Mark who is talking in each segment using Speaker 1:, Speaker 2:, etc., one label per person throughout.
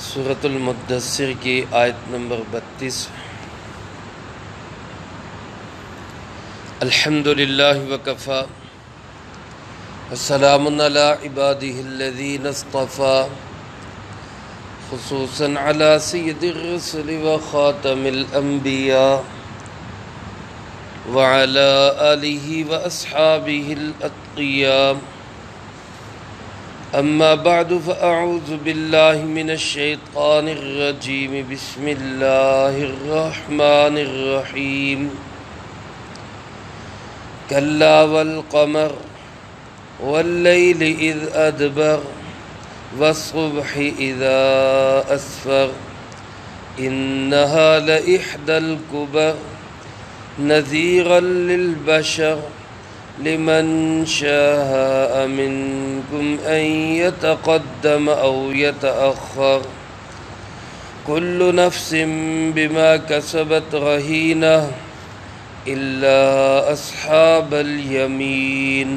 Speaker 1: سورۃ المدثر کی آیت نمبر 32۔ الحمدللہ وکفی وسلام علی عبادہ الذین اصطفی خصوصاً علی سید الرسل وخاتم الانبیاء وعلی آلہ واصحابہ الاتقیاء۔ اما بعد فاعوذ باللہ من الشیطان الرجیم بسم اللہ الرحمن الرحیم۔ کلا والقمر واللیل اذ ادبر والصبح اذا اسفر انہا لإحدى الكبر نذیرا للبشر لمن شاء منكم أن يتقدم أو يتأخر كل نفس بما كسبت رهينة إلا أصحاب اليمين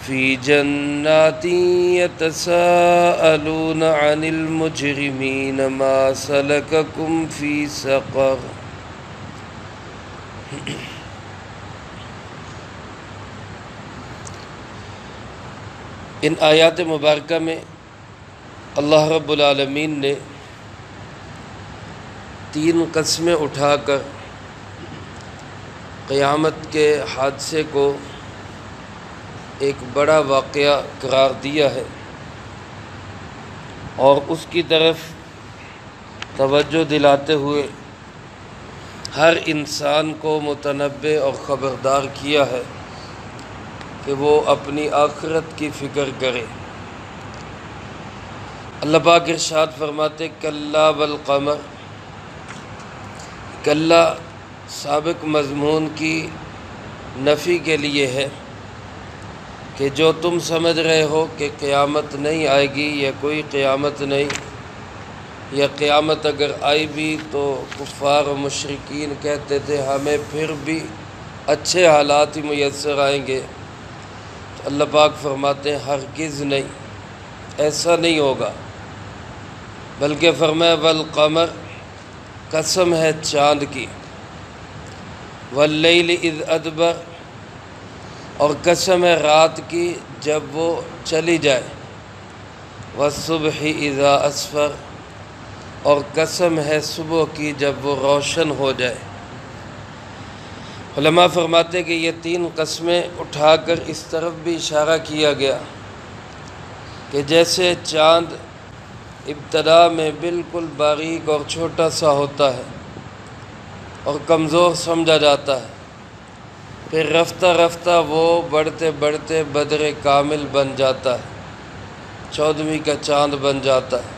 Speaker 1: في جنات يتساءلون عن المجرمين ما سلككم في سقر۔ ان آیات مبارکہ میں اللہ رب العالمین نے تین قسمیں اٹھا کر قیامت کے حادثے کو ایک بڑا واقعہ قرار دیا ہے اور اس کی طرف توجہ دلاتے ہوئے ہر انسان کو متنبہ اور خبردار کیا ہے کہ وہ اپنی آخرت کی فکر کرے۔ اللہ پاک ارشاد فرماتے کلا والقمر، کلا سابق مضمون کی نفی کے لیے ہے کہ جو تم سمجھ رہے ہو کہ قیامت نہیں آئے گی یا کوئی قیامت نہیں، یا قیامت اگر آئی بھی تو کفار و مشرکین کہتے تھے ہمیں پھر بھی اچھے حالات ہی میسر آئیں گے، اللہ پاک فرماتے ہیں ہرگز نہیں، ایسا نہیں ہوگا، بلکہ فرمایا والقمر، قسم ہے چاند کی، واللیل اذ ادبر، اور قسم ہے رات کی جب وہ چلی جائے، والصبح اذا اسفر، اور قسم ہے صبح کی جب وہ روشن ہو جائے۔ علماء فرماتے کہ یہ تین قسمیں اٹھا کر اس طرف بھی اشارہ کیا گیا کہ جیسے چاند ابتدا میں بالکل باریک اور چھوٹا سا ہوتا ہے اور کمزور سمجھا جاتا ہے، پھر رفتہ رفتہ وہ بڑھتے بڑھتے بدر کامل بن جاتا ہے، 14ویں کا چاند بن جاتا ہے۔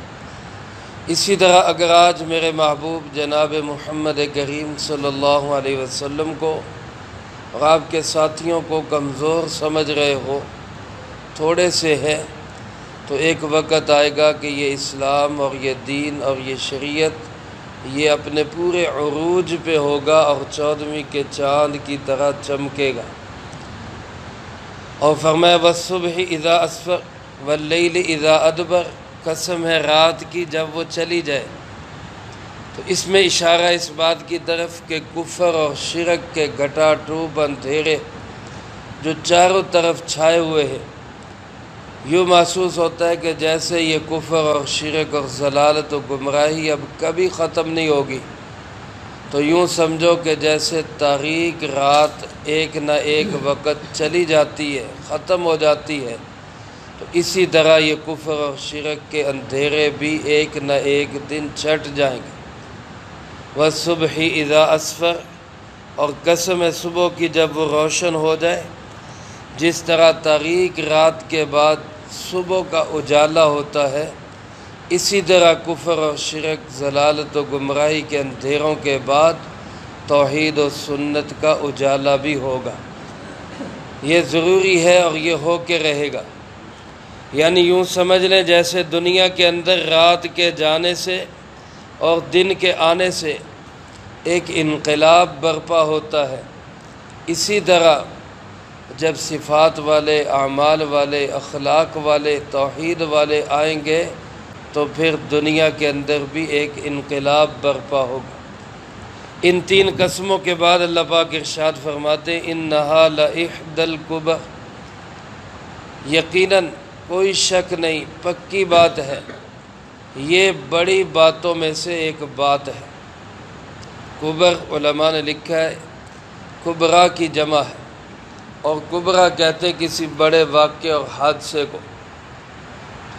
Speaker 1: اسی طرح اگر آج میرے محبوب جناب محمد کریم صلی اللہ علیہ وسلم کو اور آپ کے ساتھیوں کو کمزور سمجھ رہے ہو، تھوڑے سے ہے، تو ایک وقت آئے گا کہ یہ اسلام اور یہ دین اور یہ شریعت یہ اپنے پورے عروج پہ ہوگا اور 14ویں کے چاند کی طرح چمکے گا۔ اور فرمایا والصبح اذا اسفر واللیل اذا ادبر، قسم ہے رات کی جب وہ چلی جائے، تو اس میں اشارہ اس بات کی طرف کہ کفر اور شرک کے گھٹا ٹوپ اندھیرے جو چاروں طرف چھائے ہوئے ہیں، یوں محسوس ہوتا ہے کہ جیسے یہ کفر اور شرک اور ضلالت و گمراہی اب کبھی ختم نہیں ہوگی، تو یوں سمجھو کہ جیسے تاریک رات ایک نہ ایک وقت چلی جاتی ہے، ختم ہو جاتی ہے، تو اسی طرح یہ کفر اور شرک کے اندھیرے بھی ایک نہ ایک دن چھٹ جائیں گے۔ والصبح اذا اسفر، اور قسم ہے صبح کی جب وہ روشن ہو جائے، جس طرح تاریک رات کے بعد صبح کا اجالا ہوتا ہے، اسی طرح کفر اور شرک ضلالت و گمراہی کے اندھیروں کے بعد توحید و سنت کا اجالا بھی ہوگا۔ یہ ضروری ہے اور یہ ہو کے رہے گا۔ یعنی یوں سمجھ لیں جیسے دنیا کے اندر رات کے جانے سے اور دن کے آنے سے ایک انقلاب برپا ہوتا ہے، اسی طرح جب صفات والے، اعمال والے، اخلاق والے، توحید والے آئیں گے تو پھر دنیا کے اندر بھی ایک انقلاب برپا ہوگا۔ ان 3 قسموں کے بعد اللہ پاک ارشاد فرماتے ہیں انہا لإحدی الکبر، یقیناً کوئی شک نہیں، پکی بات ہے، یہ بڑی باتوں میں سے ایک بات ہے۔ کبر علماء نے لکھا ہے کبرا کی جمع ہے، اور کبرا کہتے کسی بڑے واقعے اور حادثے کو۔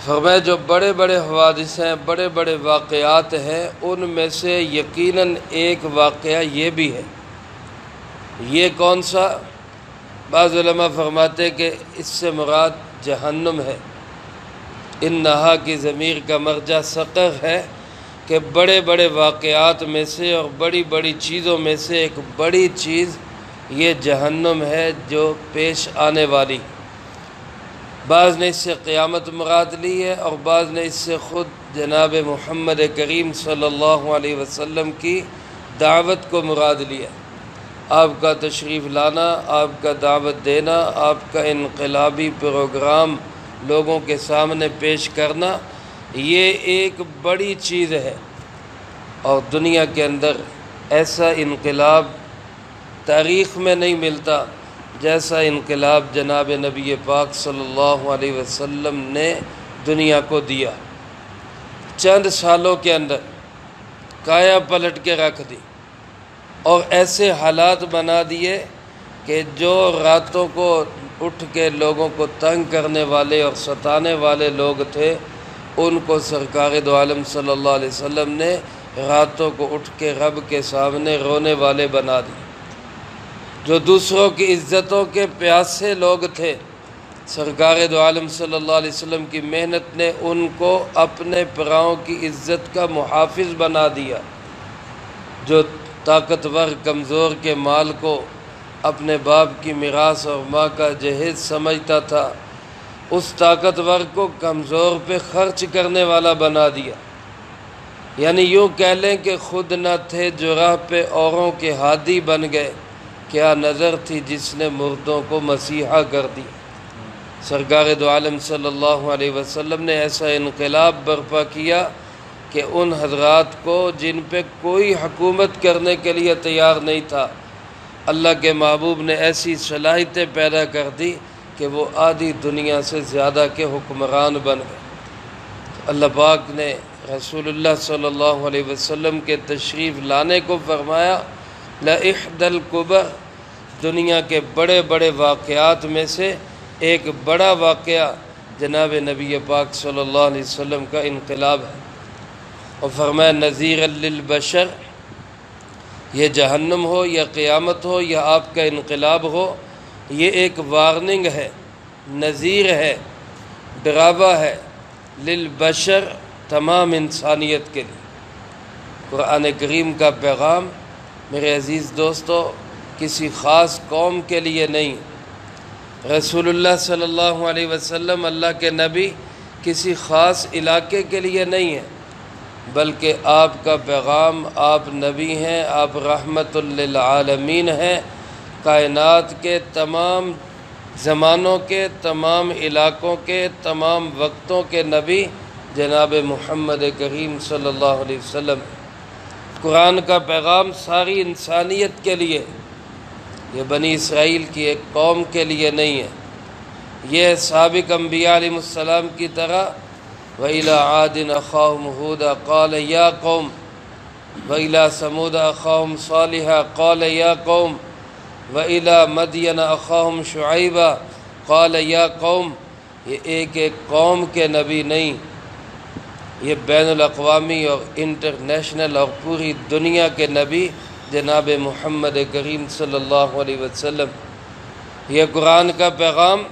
Speaker 1: فرمایا جو بڑے بڑے حوادث ہیں، بڑے بڑے واقعات ہیں، ان میں سے یقیناً ایک واقعہ یہ بھی ہے۔ یہ کون سا؟ بعض علماء فرماتے کہ اس سے مراد جہنم ہے۔ انہا کی ضمیر کا مرجع سقر ہے کہ بڑے بڑے واقعات میں سے اور بڑی بڑی چیزوں میں سے ایک بڑی چیز یہ جہنم ہے جو پیش آنے والی۔ بعض نے اس سے قیامت مراد لی ہے، اور بعض نے اس سے خود جناب محمد کریم صلی اللہ علیہ وسلم کی دعوت کو مراد لیا۔ آپ کا تشریف لانا، آپ کا دعوت دینا، آپ کا انقلابی پروگرام لوگوں کے سامنے پیش کرنا، یہ ایک بڑی چیز ہے، اور دنیا کے اندر ایسا انقلاب تاریخ میں نہیں ملتا جیسا انقلاب جناب نبی پاک صلی اللہ علیہ وسلم نے دنیا کو دیا۔ چند سالوں کے اندر کایا پلٹ کے رکھ دی، اور ایسے حالات بنا دیے کہ جو راتوں کو اٹھ کے لوگوں کو تنگ کرنے والے اور ستانے والے لوگ تھے، ان کو سرکار دو عالم صلی اللہ علیہ وسلم نے راتوں کو اٹھ کے رب کے سامنے رونے والے بنا دیے۔ جو دوسروں کی عزتوں کے پیاسے لوگ تھے، سرکار دو عالم صلی اللہ علیہ وسلم کی محنت نے ان کو اپنے پراؤں کی عزت کا محافظ بنا دیا۔ جو طاقتور کمزور کے مال کو اپنے باپ کی میراث اور ماں کا جہیز سمجھتا تھا، اس طاقتور کو کمزور پہ خرچ کرنے والا بنا دیا۔ یعنی یوں کہہ لیں کہ خود نہ تھے جو راہ پہ اوروں کے ہادی بن گئے، کیا نظر تھی جس نے مردوں کو مسیحا کر دی۔ سرکار دو عالم صلی اللہ علیہ وسلم نے ایسا انقلاب برپا کیا کہ ان حضرات کو جن پہ کوئی حکومت کرنے کے لیے تیار نہیں تھا، اللہ کے محبوب نے ایسی صلاحیتیں پیدا کر دی کہ وہ آدھی دنیا سے زیادہ کے حکمران بن گئے۔ اللہ پاک نے رسول اللہ صلی اللہ علیہ وسلم کے تشریف لانے کو فرمایا لإحدی الکبر، دنیا کے بڑے بڑے واقعات میں سے ایک بڑا واقعہ جناب نبی پاک صلی اللہ علیہ وسلم کا انقلاب ہے۔ اور فرمایا نذیرا للبشر، یہ جہنم ہو یا قیامت ہو یا آپ کا انقلاب ہو، یہ ایک وارننگ ہے، نذیر ہے، ڈراوا ہے، للبشر، تمام انسانیت کے لیے۔ قرآن کریم کا پیغام میرے عزیز دوستو کسی خاص قوم کے لیے نہیں، رسول اللہ صلی اللہ علیہ وسلم اللہ کے نبی کسی خاص علاقے کے لیے نہیں ہے، بلکہ آپ کا پیغام، آپ نبی ہیں، آپ رحمت للعالمین ہیں، کائنات کے تمام زمانوں کے، تمام علاقوں کے، تمام وقتوں کے نبی جناب محمد کریم صلی اللہ علیہ وسلم۔ قرآن کا پیغام ساری انسانیت کے لیے، یہ بنی اسرائیل کی ایک قوم کے لیے نہیں ہے۔ یہ سابق انبیاء علیہ السلام کی طرح وَإِلَىٰ عَادٍ أَخَاهُمْ هُودًا قَالَ يَا قَوْمِ وَإِلَىٰ ثَمُودَ أَخَاهُمْ صَالِحًا قَالَ يَا قَوْمِ وَإِلَىٰ مَدْيَنَ أَخَاهُمْ شُعَيْبًا قَالَ يَا قَوْمِ، یہ ایک قوم کے نبی نہیں، یہ بین الاقوامی اور انٹرنیشنل اور پوری دنیا کے نبی جناب محمد کریم صلی اللہ علیہ وسلم۔ یہ قرآن کا پیغام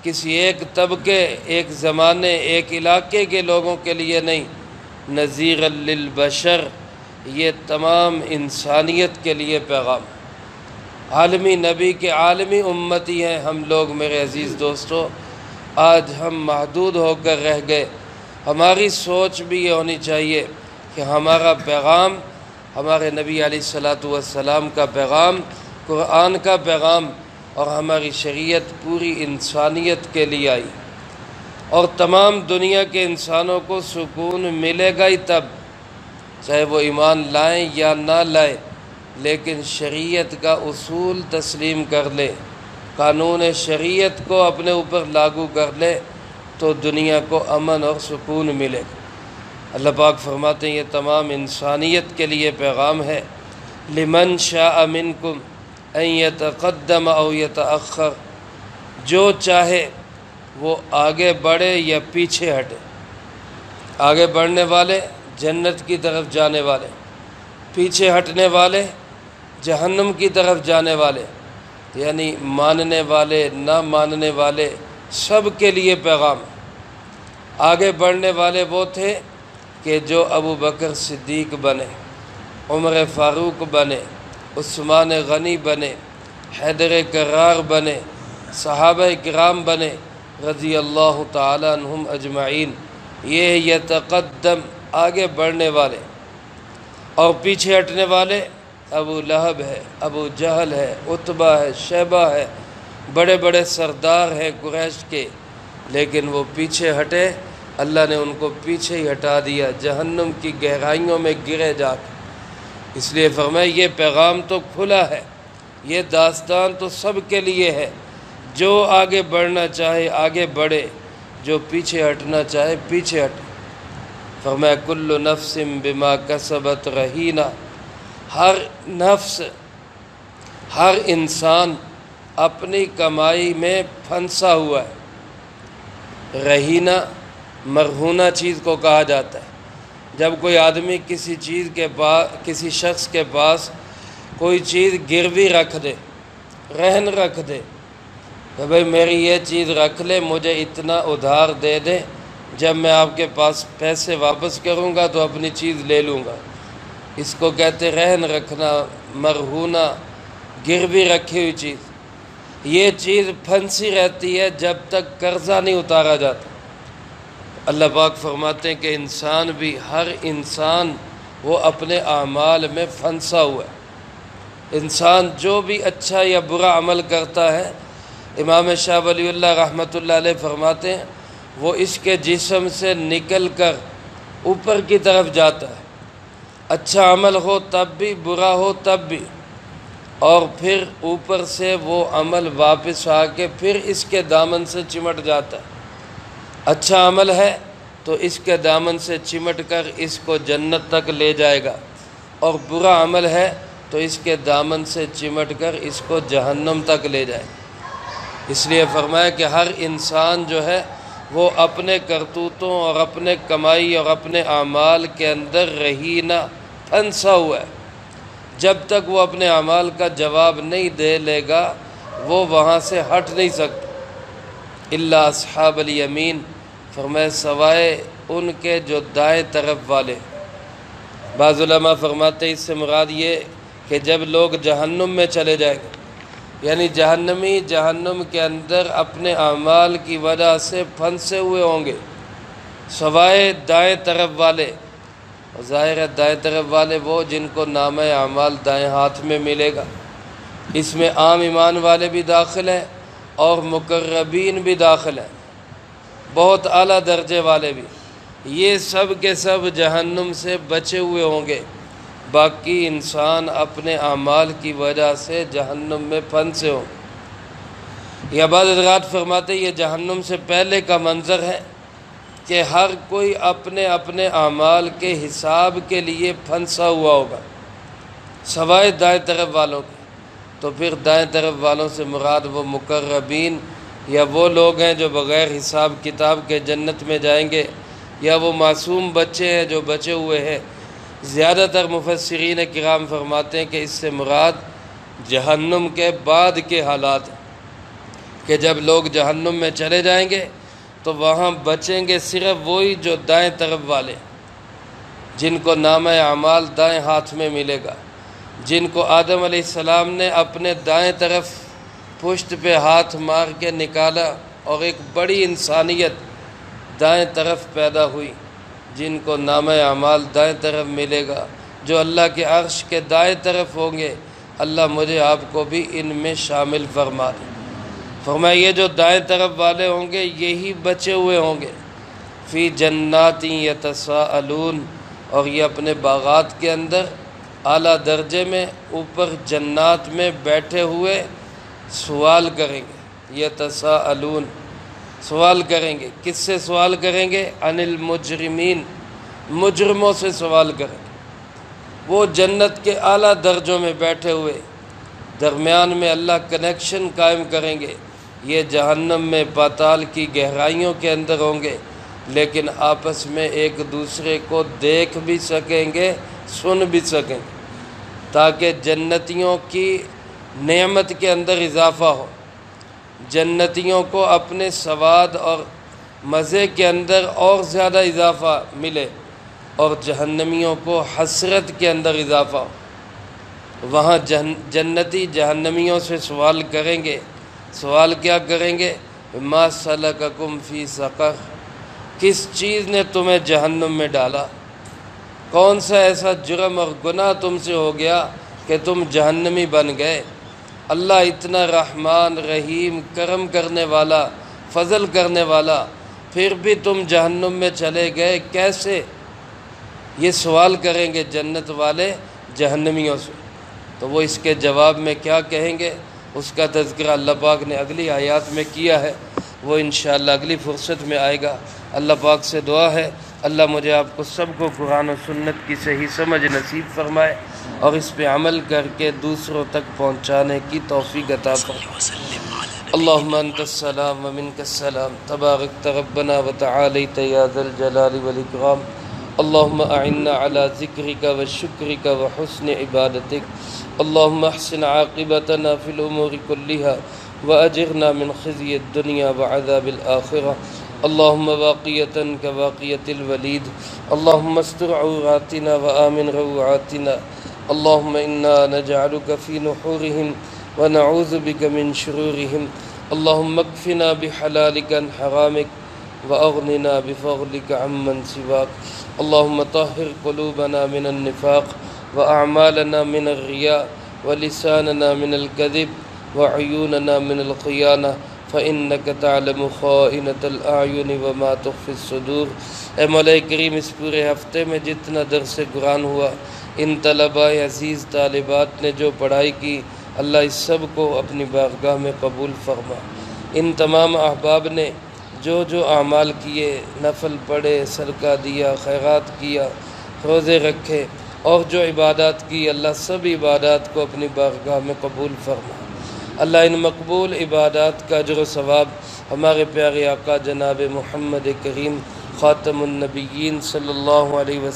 Speaker 1: کسی ایک طبقے، ایک زمانے، ایک علاقے کے لوگوں کے لیے نہیں، نذیرا للبشر، یہ تمام انسانیت کے لیے پیغام۔ عالمی نبی کے عالمی امتی ہیں ہم لوگ میرے عزیز دوستو۔ آج ہم محدود ہو کر رہ گئے۔ ہماری سوچ بھی یہ ہونی چاہیے کہ ہمارا پیغام، ہمارے نبی علیہ السلام کا پیغام، قرآن کا پیغام اور ہماری شریعت پوری انسانیت کے لیے آئی۔ اور تمام دنیا کے انسانوں کو سکون ملے گا ہی تب، چاہے وہ ایمان لائیں یا نہ لائیں، لیکن شریعت کا اصول تسلیم کر لے، قانون شریعت کو اپنے اوپر لاگو کر لے تو دنیا کو امن اور سکون ملے گا۔ اللہ پاک فرماتے ہیں یہ تمام انسانیت کے لیے پیغام ہے، لمن شاء منکم ان یتقدم او یتأخر، جو چاہے وہ آگے بڑھے یا پیچھے ہٹے۔ آگے بڑھنے والے جنت کی طرف جانے والے، پیچھے ہٹنے والے جہنم کی طرف جانے والے، یعنی ماننے والے نہ ماننے والے سب کے لیے پیغام۔ آگے بڑھنے والے وہ تھے کہ جو ابو بکر صدیق بنے، عمر فاروق بنے، عثمان غنی بنے، حیدر کرار بنے، صحابہ کرام بنے رضی اللہ تعالی عنہم اجمعین۔ یہ یتقدم آگے بڑھنے والے، اور پیچھے ہٹنے والے ابو لہب ہے، ابو جہل ہے، عتبہ ہے، شیبہ ہے، بڑے بڑے سردار ہیں قریش کے، لیکن وہ پیچھے ہٹے، اللہ نے ان کو پیچھے ہی ہٹا دیا، جہنم کی گہرائیوں میں گرے جا کے۔ اس لیے فرمایا یہ پیغام تو کھلا ہے، یہ داستان تو سب کے لیے ہے، جو آگے بڑھنا چاہے آگے بڑھے، جو پیچھے ہٹنا چاہے پیچھے ہٹے۔ فرمایا کل نفس بما کسبت رہینہ، ہر نفس، ہر انسان اپنی کمائی میں پھنسا ہوا ہے۔ رہینہ مرہونہ چیز کو کہا جاتا ہے۔ جب کوئی آدمی کسی چیز کے پاس، کسی شخص کے پاس کوئی چیز گروی رکھ دے، رہن رکھ دے کہ بھئی میری یہ چیز رکھ لے، مجھے اتنا ادھار دے دے، جب میں آپ کے پاس پیسے واپس کروں گا تو اپنی چیز لے لوں گا، اس کو کہتے رہن رکھنا، مرہونہ، گروی رکھی ہوئی چیز۔ یہ چیز پھنسی رہتی ہے جب تک قرضہ نہیں اتارا جاتا۔ اللہ پاک فرماتے ہیں کہ انسان بھی، ہر انسان وہ اپنے اعمال میں پھنسا ہوا ہے۔ انسان جو بھی اچھا یا برا عمل کرتا ہے، امام شاہ ولی اللہ رحمۃ اللہ علیہ فرماتے ہیں وہ اس کے جسم سے نکل کر اوپر کی طرف جاتا ہے۔ اچھا عمل ہو تب بھی، برا ہو تب بھی، اور پھر اوپر سے وہ عمل واپس آ کے پھر اس کے دامن سے چمٹ جاتا ہے۔ اچھا عمل ہے تو اس کے دامن سے چمٹ کر اس کو جنت تک لے جائے گا، اور برا عمل ہے تو اس کے دامن سے چمٹ کر اس کو جہنم تک لے جائے گا۔ اس لیے فرمایا کہ ہر انسان جو ہے وہ اپنے کرتوتوں اور اپنے کمائی اور اپنے اعمال کے اندر رہینہ پھنسا ہوا ہے۔ جب تک وہ اپنے اعمال کا جواب نہیں دے لے گا وہ وہاں سے ہٹ نہیں سکتا۔ الا اصحاب الیمین، فرمایا سوائے ان کے جو دائیں طرف والے۔ بعض علماء فرماتے ہیں اس سے مراد یہ کہ جب لوگ جہنم میں چلے جائیں گے، یعنی جہنمی جہنم کے اندر اپنے اعمال کی وجہ سے پھنسے ہوئے ہوں گے، سوائے دائیں طرف والے۔ ظاہر ہے دائیں طرف والے وہ جن کو نامہ اعمال دائیں ہاتھ میں ملے گا۔ اس میں عام ایمان والے بھی داخل ہیں اور مقربین بھی داخل ہیں، بہت اعلیٰ درجے والے بھی۔ یہ سب کے سب جہنم سے بچے ہوئے ہوں گے، باقی انسان اپنے اعمال کی وجہ سے جہنم میں پھنسے ہوں۔ یہ بعض حضرات فرماتے یہ جہنم سے پہلے کا منظر ہے کہ ہر کوئی اپنے اپنے اعمال کے حساب کے لیے پھنسا ہوا ہوگا، سوائے دائیں طرف والوں کے۔ تو پھر دائیں طرف والوں سے مراد وہ مقربین یا وہ لوگ ہیں جو بغیر حساب کتاب کے جنت میں جائیں گے، یا وہ معصوم بچے ہیں جو بچے ہوئے ہیں۔ زیادہ تر مفسرین کرام فرماتے ہیں کہ اس سے مراد جہنم کے بعد کے حالات ہیں، کہ جب لوگ جہنم میں چلے جائیں گے تو وہاں بچیں گے صرف وہی جو دائیں طرف والے، جن کو نامہ اعمال دائیں ہاتھ میں ملے گا، جن کو آدم علیہ السلام نے اپنے دائیں طرف پشت پہ ہاتھ مار کے نکالا، اور ایک بڑی انسانیت دائیں طرف پیدا ہوئی، جن کو نامہ اعمال دائیں طرف ملے گا، جو اللہ کے عرش کے دائیں طرف ہوں گے۔ اللہ مجھے آپ کو بھی ان میں شامل فرما دے۔ فرمایا یہ جو دائیں طرف والے ہوں گے یہی بچے ہوئے ہوں گے، فی جنات یتساءلون، اور یہ اپنے باغات کے اندر اعلیٰ درجے میں اوپر جنات میں بیٹھے ہوئے سوال کریں گے۔ یتساءلون، سوال کریں گے، کس سے سوال کریں گے؟ عن المجرمین، مجرموں سے سوال کریں گے۔ وہ جنت کے اعلیٰ درجوں میں بیٹھے ہوئے، درمیان میں اللہ کنیکشن قائم کریں گے۔ یہ جہنم میں پاتال کی گہرائیوں کے اندر ہوں گے، لیکن آپس میں ایک دوسرے کو دیکھ بھی سکیں گے، سن بھی سکیں گے، تاکہ جنتیوں کی نعمت کے اندر اضافہ ہو، جنتیوں کو اپنے سواد اور مزے کے اندر اور زیادہ اضافہ ملے، اور جہنمیوں کو حسرت کے اندر اضافہ ہو۔ وہاں جنتی جہنمیوں سے سوال کریں گے، سوال کیا کریں گے؟ ما سلککم فی سقر، کس چیز نے تمہیں جہنم میں ڈالا؟ کون سا ایسا جرم اور گناہ تم سے ہو گیا کہ تم جہنمی بن گئے؟ اللہ اتنا رحمان رحیم، کرم کرنے والا، فضل کرنے والا، پھر بھی تم جہنم میں چلے گئے کیسے؟ یہ سوال کریں گے جنت والے جہنمیوں سے۔ تو وہ اس کے جواب میں کیا کہیں گے، اس کا تذکرہ اللہ پاک نے اگلی آیات میں کیا ہے، وہ انشاءاللہ اگلی فرصت میں آئے گا۔ اللہ پاک سے دعا ہے اللہ مجھے آپ کو سب کو قرآن و سنت کی صحیح سمجھ نصیب فرمائے، اور اس پہ عمل کر کے دوسروں تک پہنچانے کی توفیق عطا فرمائے۔ اللہم انت السلام ومنک السلام، تبارکت ربنا وتعالیت یا ذا الجلال والاکرام۔ اللہم اعنا علی ذکرک وشکرک وحسن عبادتک۔ اللہم احسن عاقبتنا فی الامور کلہا واجرنا من خزی الدنیا وعذاب الآخرہ۔ اللہم واقیتا کواقیت الولید، اللہم استر عوراتنا وآمن روعاتنا۔ اللہم انا نجعلک فی نحورہم ونعوذ بک من شرورہم۔ اللہم اکفنا بحلالک عن حرامک واغننا بفضلک عمن سواک۔ اللہم طہر قلوبنا من النفاق واعمالنا من الرياء ولساننا من الكذب وعيوننا من الخيانة فإنك تعلم خائنة الأعين وما تخفي الصدور۔ اے مولا کریم، اس پورے ہفتے میں جتنا درس قرآن ہوا، ان طلباء عزیز طالبات نے جو پڑھائی کی، اللہ اس سب کو اپنی بارگاہ میں قبول فرما۔ ان تمام احباب نے جو جو اعمال کیے، نفل پڑھے، صدقہ دیا، خیرات کیا، روزے رکھے، اور جو عبادات کی، اللہ سب عبادات کو اپنی بارگاہ میں قبول فرما۔ اللہ ان مقبول عبادات کا اجر و ثواب ہمارے پیارے آقا جناب محمد کریم خاتم النبیین صلی اللہ علیہ وسلم